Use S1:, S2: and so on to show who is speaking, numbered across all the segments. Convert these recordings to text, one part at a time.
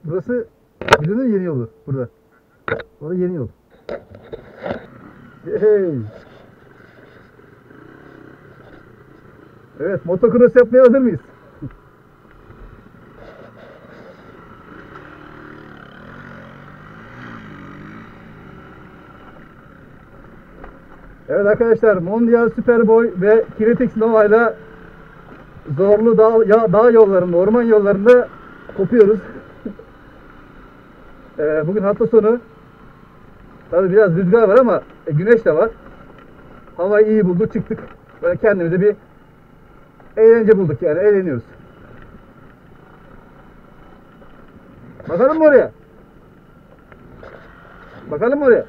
S1: Burası biliyorsun yeni yolu burada. Orada yeni yol. Hey. Evet, motocross yapmaya hazır mıyız? Evet arkadaşlar, Mondial Superboy ve Kinetic Nova ile zorlu dağ yollarında, orman yollarında kopuyoruz. Bugün hafta sonu. Tabii biraz rüzgar var ama güneş de var. Havayı iyi bulduk, çıktık. Böyle kendimize bir eğlence bulduk, yani eğleniyoruz. Bakalım mı oraya? Bakalım mı oraya?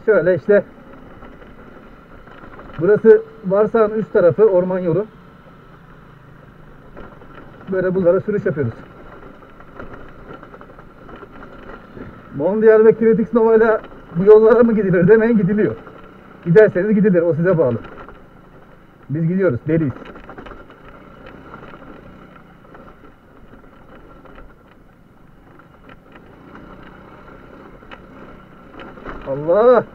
S1: Şöyle işte. Burası Varsağ'ın üst tarafı, orman yolu. Böyle bunlara sürüş yapıyoruz. Mondial ve Kinetic Nova ile bu yollara mı gidilir demeyin, gidiliyor. Giderseniz gidilir, o size bağlı. Biz gidiyoruz, deliyiz. Allah!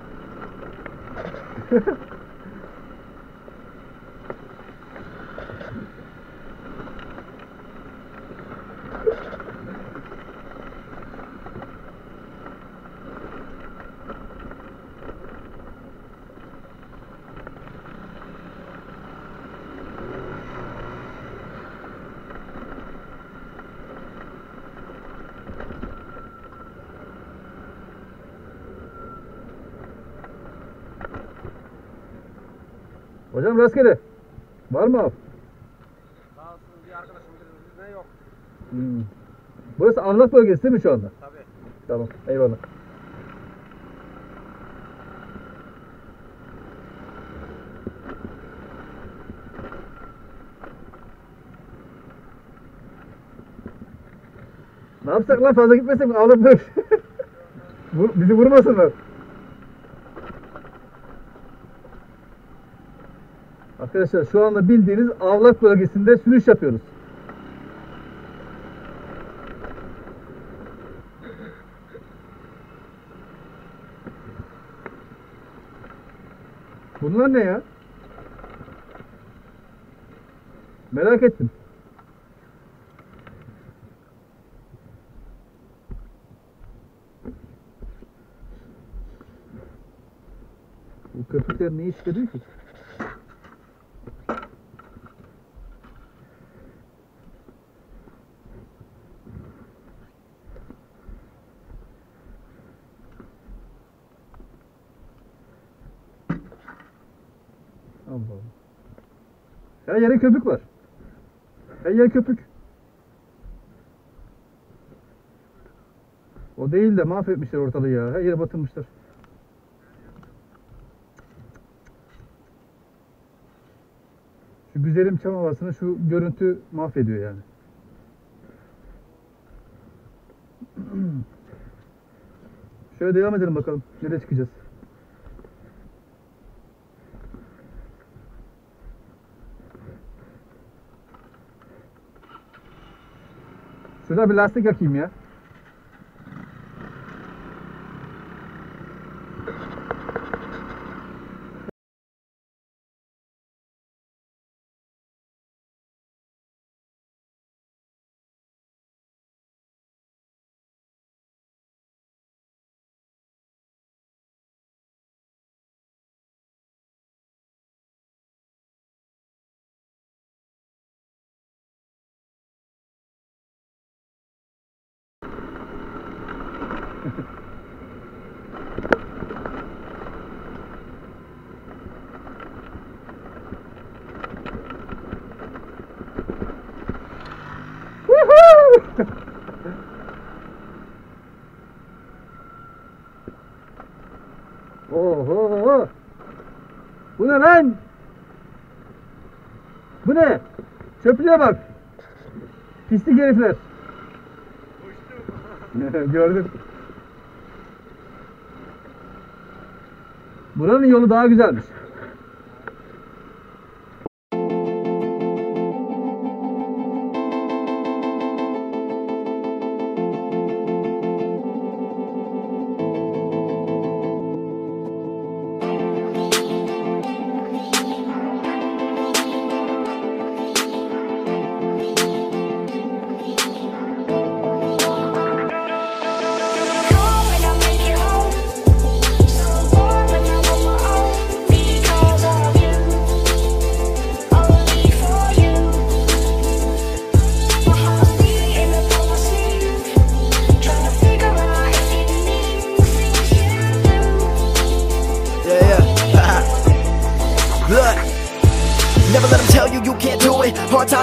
S1: Hocam rastgele. Var mı av?
S2: Sağ olsun bir arkadaşım bizde yok.
S1: Burası avlak bölgesi değil mi şu anda?
S2: Tabii.
S1: Tamam, eyvallah. Ne yapsak lan, fazla gitmesek mi? Avlak bölgesi. Bizi vurmasınlar. Arkadaşlar şu anda bildiğiniz avlak bölgesinde sürüş yapıyoruz. Bunlar ne ya? Merak ettim. Bu köpükler ne iş görüyor ki? Allah Allah. Her yere köpük var. Her yer köpük. O değil de mahvetmişler ortalığı ya. Her yere batırmışlar. Şu güzelim çam havasını şu görüntü mahvediyor yani. Şöyle devam edelim bakalım. Nereye çıkacağız? Şurada bir lastik yakayım ya. Oho! Bu ne lan? Bu ne? Çöplüğe bak. Pislik herifler. Gördüm. Buranın yolu daha güzelmiş.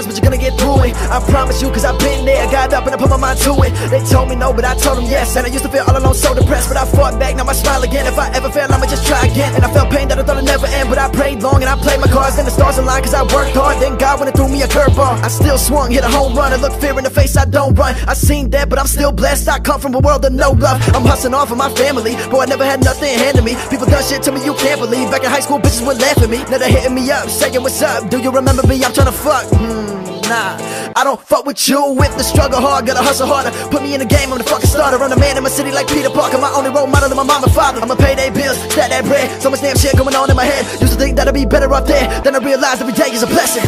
S3: scars, but you're gonna get through it. I promise you, cause I've been there. Got up and I put my mind to it. They told me no, but I told them yes. And I used to feel all alone, so depressed, but I fought back, now I smile again. If I ever fail, I'ma just try again. And I felt pain that I thought it'd never end, but I prayed long and I played my cards. Then the stars aligned, cause I worked hard. Then God went and threw me a curveball. I still swung, hit a home run, and look fear in the face, I don't run. I seen that, but I'm still blessed. I come from a world of no love. I'm hustling off of my family, bro, I never had nothing handed me. People done shit to me you can't believe. Back in high school, bitches would laugh at me. Now they're hitting me up, saying what's up. Do you remember me? I'm tryna fuck. Nah, I don't fuck with you. If the struggle hard, gotta hustle harder. Put me in the game, I'm the fucking starter. I'm the man in my city like Peter Parker. My only role model is my mom and father. I'ma pay their bills, stack that bread. So much damn shit going on in my head. Used to think that I'd be better up there. Then I realized every day is a blessing.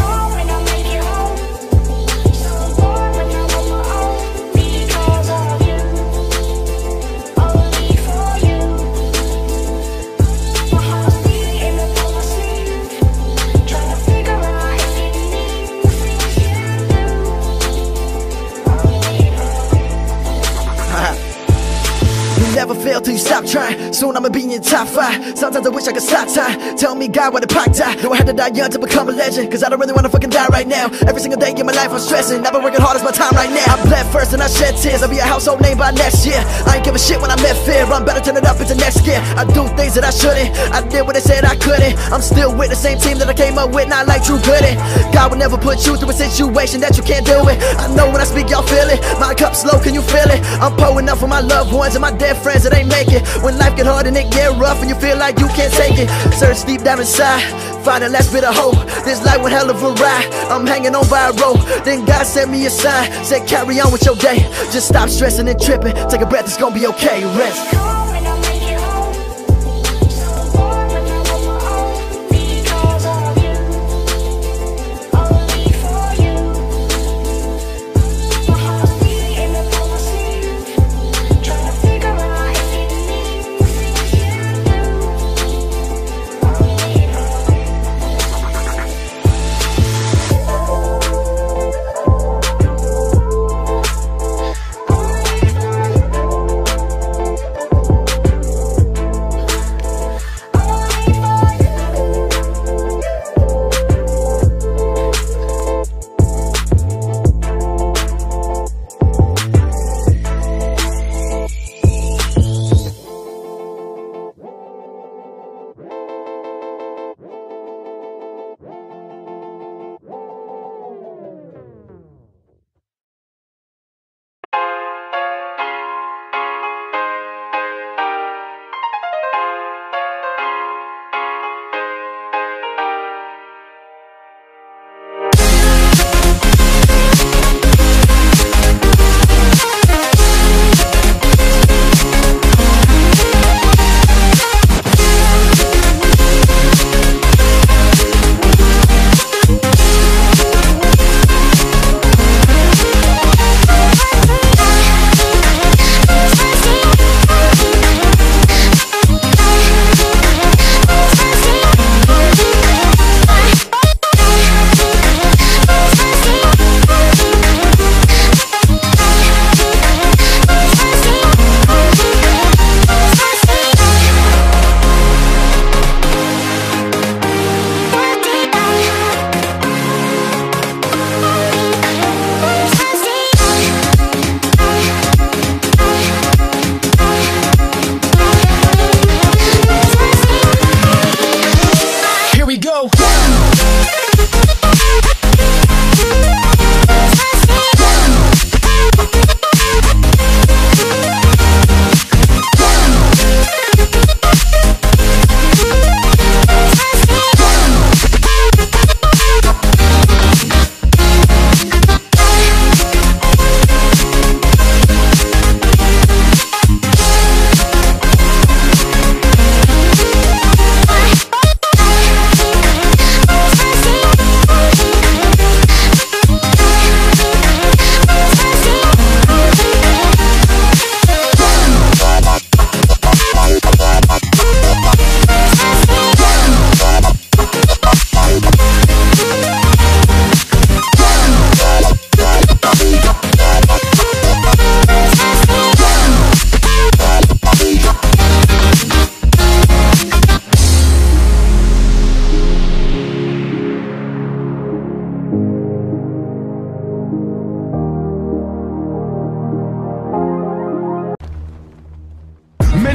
S3: Never fail till you stop trying. Soon I'ma be in your top 5. Sometimes I wish I could stop time. Tell me God, why the Pac die? No, I had to die young to become a legend. Cause I don't really wanna fucking die right now. Every single day in my life I'm stressing. Never working hard as my time right now. I bled first and I shed tears. I'll be a household name by next year. I ain't give a shit when I met fear. I'm better turn it up into next gear. I do things that I shouldn't. I did what they said I couldn't. I'm still with the same team that I came up with. Not like True Goodin'. God will never put you through a situation that you can't do it. I know when I speak y'all feel it. My cup's low, can you feel it? I'm pouring up for my loved ones and my dead friends that ain't make it. When life get hard and it get rough and you feel like you can't take it, search deep down inside, find the last bit of hope. This life one hell of a ride, I'm hanging on by a rope. Then God sent me a sign, said carry on with your day. Just stop stressing and tripping, take a breath, it's gonna be okay, rest.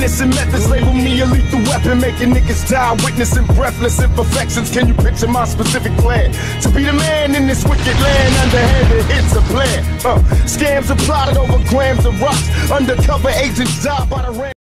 S4: menacing methods label me a lethal weapon, making niggas die, witnessing breathless imperfections. Can you picture my specific plan? To be the man in this wicked land, underhanded hits a plan. Scams are plotted over grams of rocks. Undercover agents die by the